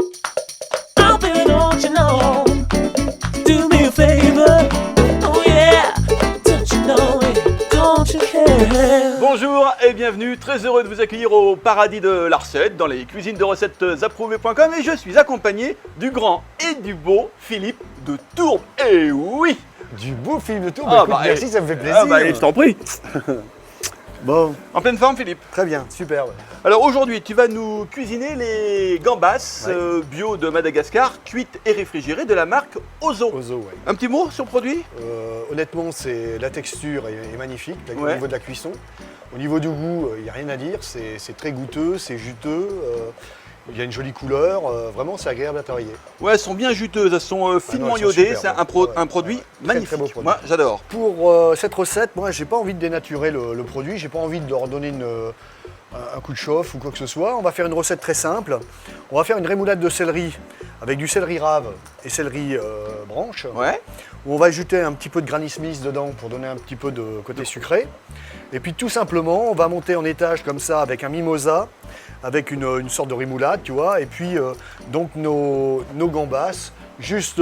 Oh, baby, don't you know? Do me a favor. Oh, yeah. Don't you know it? Don't you care? Bonjour et bienvenue, très heureux de vous accueillir au paradis de la recette, dans les cuisines de recettes approuvées.com et je suis accompagné du grand et du beau Philippe de Tourbe. Et oui! Du beau film de tour, Ah, écoute, merci, ça me fait plaisir. Ah bah, je t'en prie. Bon, En pleine forme, Philippe. très bien, superbe. Alors aujourd'hui, tu vas nous cuisiner les gambas Ouais. bio de Madagascar, cuites et réfrigérées de la marque Ozo. Ozo, ouais. Un petit mot sur le produit? Honnêtement, la texture est magnifique au Ouais. niveau de la cuisson. Au niveau du goût, il n'y a rien à dire, c'est très goûteux, c'est juteux, il y a une jolie couleur, vraiment c'est agréable à travailler. Ouais, elles sont bien juteuses, elles sont finement elles sont iodées, superbes, c'est ouais. un produit Ouais, très, magnifique. très beau produit. Moi, j'adore. Pour cette recette, moi j'ai pas envie de dénaturer le produit, j'ai pas envie de leur donner un coup de chauffe ou quoi que ce soit. On va faire une recette très simple. On va faire une rémoulade de céleri avec du céleri rave et céleri branche. Ouais. Où on va ajouter un petit peu de Granny Smith dedans pour donner un petit peu de côté sucré. Et puis tout simplement, on va monter en étage comme ça avec un mimosa, avec une sorte de rémoulade, tu vois. Et puis donc nos gambas, juste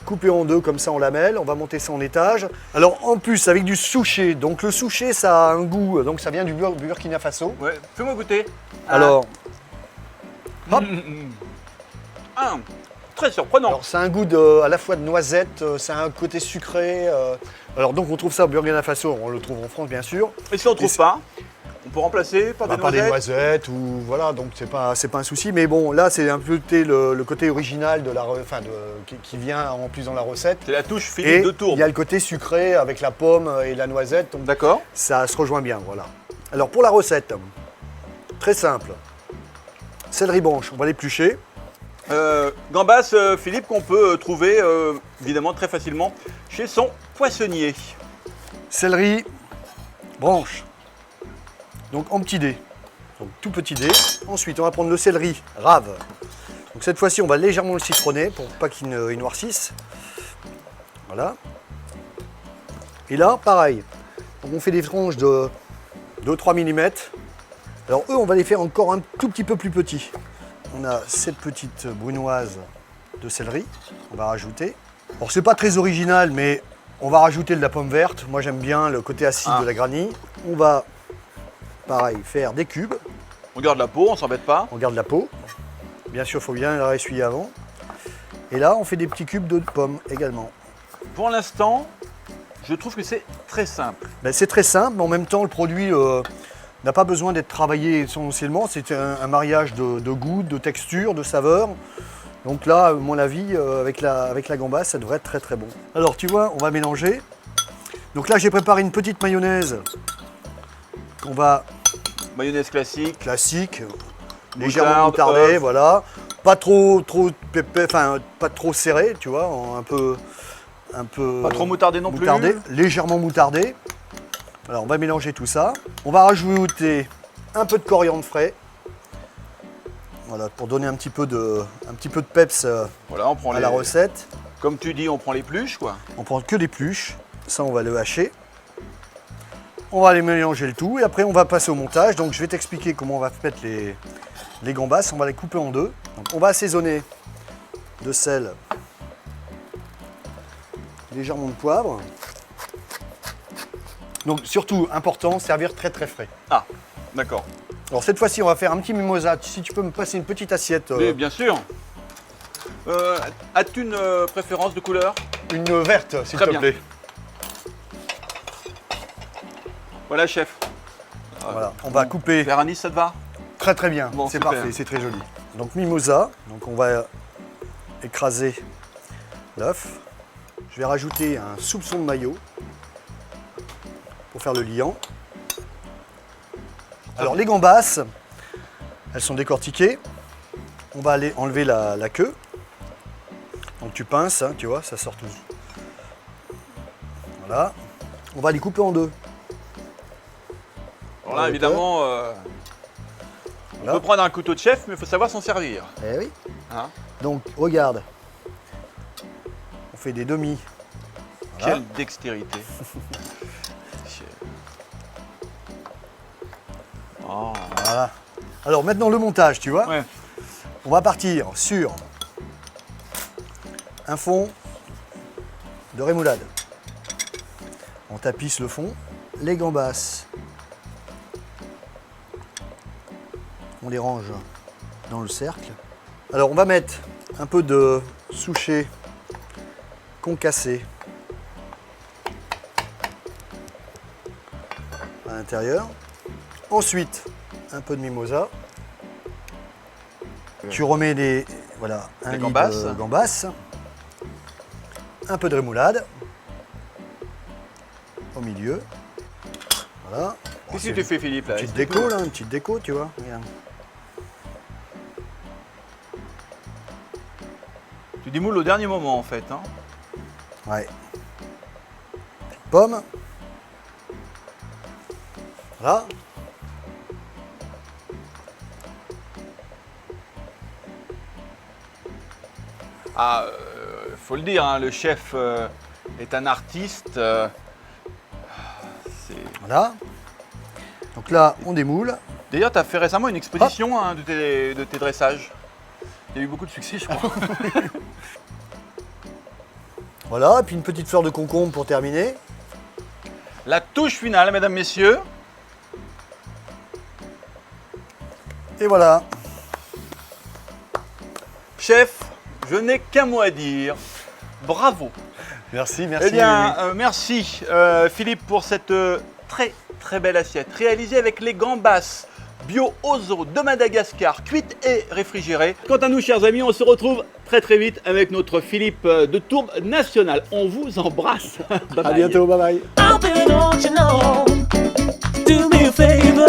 coupées en deux comme ça en lamelles. On va monter ça en étage. Alors en plus avec du souché. Donc le souché, ça a un goût, donc ça vient du Burkina Faso. Ouais. Fais-moi goûter. Alors, hop. Ah, très surprenant. Alors c'est un goût à la fois de noisette, ça a un côté sucré. Alors donc on trouve ça au Burkina Faso, on le trouve en France bien sûr. Et si on ne trouve et pas, on peut remplacer par des Par des noisettes. noisettes ou voilà, donc c'est pas un souci. Mais bon, là c'est un peu le côté original qui vient en plus dans la recette. C'est la touche Et Philippe de il Tourbe. y a le côté sucré avec la pomme et la noisette, donc D'accord. ça se rejoint bien, voilà. Alors pour la recette, très simple. Céleri branche, on va l'éplucher. Gambas, Philippe, qu'on peut trouver évidemment très facilement chez son poissonnier. Céleri branche. Donc en petit dé. Donc tout petit dé. Ensuite, on va prendre le céleri rave. Donc cette fois-ci, on va légèrement le citronner pour pas qu'il noircisse. Voilà. Et là, pareil. Donc on fait des tranches de 2-3 mm. Alors eux, on va les faire encore un tout petit peu plus petits. On a cette petite brunoise de céleri. On va rajouter. Alors c'est pas très original, mais on va rajouter de la pomme verte. Moi j'aime bien le côté acide de la granny. On va, pareil, faire des cubes. On garde la peau, on s'embête pas. On garde la peau. Bien sûr, il faut bien la essuyer avant. Et là, on fait des petits cubes de pommes également. Pour l'instant, je trouve que c'est très simple. Ben, c'est très simple, mais en même temps, le produit n'a pas besoin d'être travaillé essentiellement. C'est un mariage de goût, de texture, de saveur. Donc là, à mon avis, avec la gambasse, ça devrait être très très bon. Alors tu vois, on va mélanger. Donc là, j'ai préparé une petite mayonnaise qu'on va Mayonnaise classique. classique, légèrement Moutarde, moutardée, œuf. voilà. Pas trop enfin pas trop serré, tu vois, un peu Pas trop moutardé non plus. moutardé, légèrement moutardé. Alors on va mélanger tout ça. On va rajouter un peu de coriandre frais. Voilà, pour donner un petit peu de peps Voilà, on prend à la recette. Comme tu dis, on prend l'épluche, quoi. On prend que l'épluche. Ça, on va le hacher. On va aller mélanger le tout et après on va passer au montage. Donc je vais t'expliquer comment on va mettre les gambas. On va les couper en deux. Donc, on va assaisonner de sel, légèrement de poivre. Donc surtout important, servir très très frais. Ah, d'accord. Alors cette fois-ci, on va faire un petit mimosa. Si tu peux me passer une petite assiette, Mais bien sûr. As-tu une préférence de couleur? une verte, s'il Très te bien. plaît. Voilà, chef. Voilà, on va couper Faire anis, ça te va? très très bien. Bon, c'est super. parfait, c'est très joli. Donc mimosa, donc on va écraser l'œuf. Je vais rajouter un soupçon de maillot pour faire le liant. Alors les gambas, elles sont décortiquées. On va aller enlever la queue. Donc tu pinces, hein, tu vois, ça sort tout. Voilà. On va les couper en deux. Alors là, Ouais, évidemment, on Voilà. peut prendre un couteau de chef, mais il faut savoir s'en servir. Eh oui. Hein. Donc regarde. On fait des demi. Voilà. Quelle dextérité. Oh. Voilà. Alors maintenant le montage, tu vois. Ouais. On va partir sur un fond de rémoulade. On tapisse le fond, les gambas, on les range dans le cercle. Alors on va mettre un peu de souchet concassé à l'intérieur. Ensuite, un peu de mimosa. Tu remets voilà, un Les lit gambas. de gambas. Un peu de rémoulade. Au milieu. Voilà. Bon, Qu'est-ce c'est que tu fais, Philippe, là? une petite déco, là, une petite déco, tu vois. Regarde. Tu démoules au dernier moment, en fait. Hein. Ouais. Pomme. Voilà. Ah, faut le dire, hein, le chef est un artiste. C'est- Voilà. Donc là, on démoule. D'ailleurs, tu as fait récemment une exposition hein, de tes dressages. Il y a eu beaucoup de succès, je crois. Voilà. Et puis une petite fleur de concombre pour terminer. La touche finale, mesdames, messieurs. Et voilà. Chef, je n'ai qu'un mot à dire. Bravo. Merci, merci. Eh bien, merci Philippe pour cette très très belle assiette réalisée avec les gambas bio Ozo de Madagascar, cuites et réfrigérées. Quant à nous, chers amis, on se retrouve très très vite avec notre Philippe de Tourbe National. On vous embrasse. Bye À bye. bientôt, bye bye. Oh, baby, don't you know? Do me a favor.